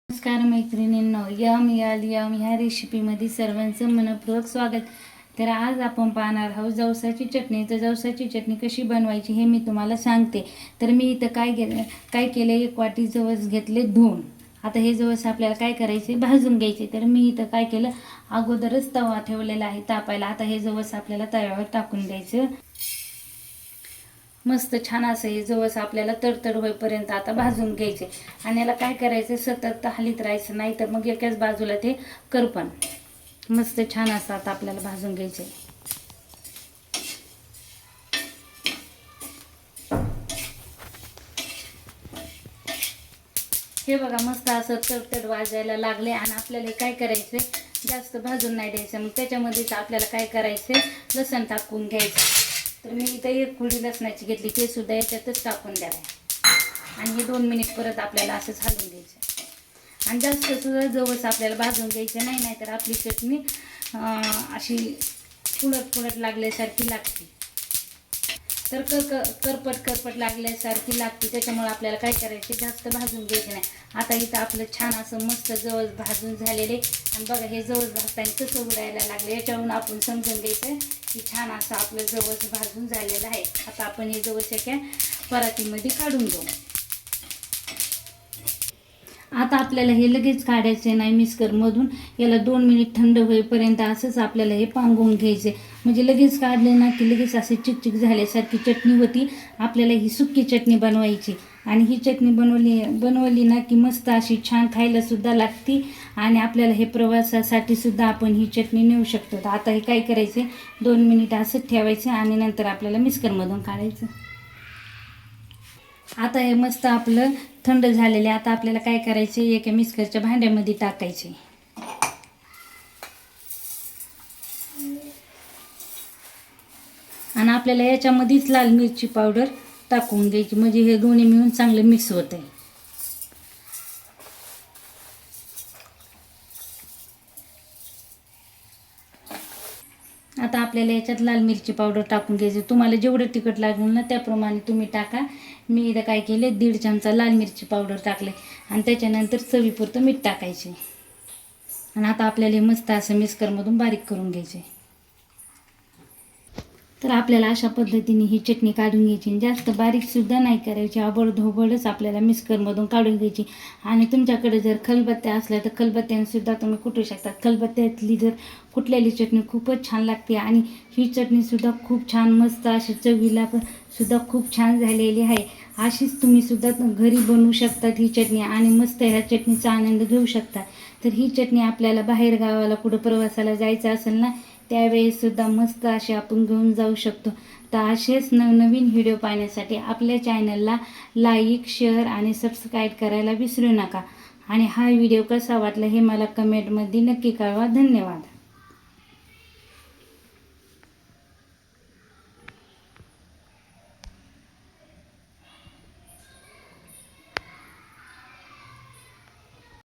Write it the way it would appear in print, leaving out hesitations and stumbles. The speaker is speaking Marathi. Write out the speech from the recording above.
नमस्कार मैत्रिणींनो, यम ह्या रेसिपीमध्ये सर्वांचं मनपूर्वक स्वागत. तर आज आपण पाहणार आहोत जवसाची चटणी. तर जवसाची चटणी कशी बनवायची हे मी तुम्हाला सांगते. तर मी इथं काय केलं, 1 वाटी जवस घेतले धुवून. आता हे जवस आपल्याला काय करायचे, भाजून घ्यायचे. तर मी इथं काय केलं, अगोदरच तवा ठेवलेला आहे तापायला. आता हे जवस आपल्याला तव्यावर टाकून द्यायचं. मस्त छान असं हे जवस आपल्याला तडतड होईपर्यंत आता भाजून घ्यायचे. आणि याला काय करायचं, सतत हलत राहायचं, नाही तर मग एकाच बाजूला ते करपण. मस्त छान असं आता आपल्याला भाजून घ्यायचे. हे बघा, मस्त असं तडतड वाजायला लागले. आणि आपल्याला काय करायचं, जास्त भाजून नाही द्यायचं. मग त्याच्यामध्येच आपल्याला काय करायचं, लसण टाकून घ्यायचं. तर मी इथं 1 कुडी लसणाची घेतली, ते सुद्धा याच्यातच टाकून द्यावं. आणि हे 2 मिनिट परत आपल्याला असंच हलवून घ्यायचं. आणि जास्त सुद्धा जवस आपल्याला भाजून घ्यायचं नाही, तर आपली चटणी अशी फुलट लागल्यासारखी लागते. तर करपट लागल्यासारखी लागते. त्याच्यामुळे आपल्याला काय करायचे, जास्त भाजून घ्यायचे नाही. आता इथं आपलं छान असं मस्त जवस भाजून झालेले. आणि बघा, हे जवस भाजताना कसं उडायला लागले, याच्यावरून आपण समजून घ्यायचं की छान असं आपलं जवस भाजून झालेलं आहे. आता आपण हे जवस एका परातीमध्ये काढून घेऊ. आता आपल्याला हे लगेच काढायचे नाही मिक्सरमधून. याला 2 मिनिट थंड होईपर्यंत असंच आपल्याला हे पांगवून घ्यायचे. म्हणजे लगेच काढले ना की लगेच असे चिकचिक झाल्यासारखी चटणी होती. आपल्याला ही सुकी चटणी बनवायची. आणि ही चटणी बनवली ना की मस्त अशी छान खायला सुद्धा लागती. आणि आपल्याला हे प्रवासासाठी सुद्धा आपण ही चटणी नेऊ शकतो. तर आता हे काय करायचे, 2 मिनिट असंच ठेवायचं आणि नंतर आपल्याला मिक्सरमधून काढायचं. आता हे मस्त आपलं थंड झालेले. आता आपल्याला काय करायचे, एका मिक्सरच्या भांड्यामध्ये टाकायचे. आणि आपल्याला याच्यामध्येच लाल मिरची पावडर टाकून घ्यायची, म्हणजे हे दोन्ही मिळून चांगलं मिक्स होत आहे. आता आपल्याला याच्यात लाल मिरची पावडर टाकून घ्यायची. तुम्हाला जेवढं तिखट लागेल ना त्याप्रमाणे तुम्ही टाका. मी इथं काय केले, 1.5 चमचा लाल मिरची पावडर टाकले. आणि त्याच्यानंतर चवीपुरतं मीठ टाकायचे. आणि आता आपल्याला हे मस्त असं मिक्सरमधून बारीक करून घ्यायचे. तर आपल्याला अशा पद्धतीने ही चटणी काढून घ्यायची. जास्त बारीकसुद्धा नाही करायची, आबडधोबडच आपल्याला मिक्सरमधून काढून घ्यायची. आणि तुमच्याकडे जर खलबत्त्या असल्या तर खलबत्त्यानेसुद्धा तुम्ही कुटू शकता. खलबत्त्यातली जर कुटलेली चटणी खूपच छान लागते. आणि ही चटणीसुद्धा खूप छान मस्त अशी चवीला सुद्धा खूप छान झालेली आहे. अशीच तुम्हीसुद्धा घरी बनवू शकतात ही चटणी. आणि मस्त ह्या चटणीचा आनंद घेऊ शकता. तर ही चटणी आपल्याला बाहेर गावाला कुठं प्रवासाला जायचं असेल ना, त्यावेळेससुद्धा मस्त असे आपण घेऊन जाऊ शकतो. तर असेच नवनवीन व्हिडिओ पाहण्यासाठी आपल्या चॅनलला लाईक, शेअर आणि सबस्क्राईब करायला विसरू नका. आणि हा व्हिडिओ कसा वाटला हे मला कमेंटमध्ये नक्की कळवा. धन्यवाद.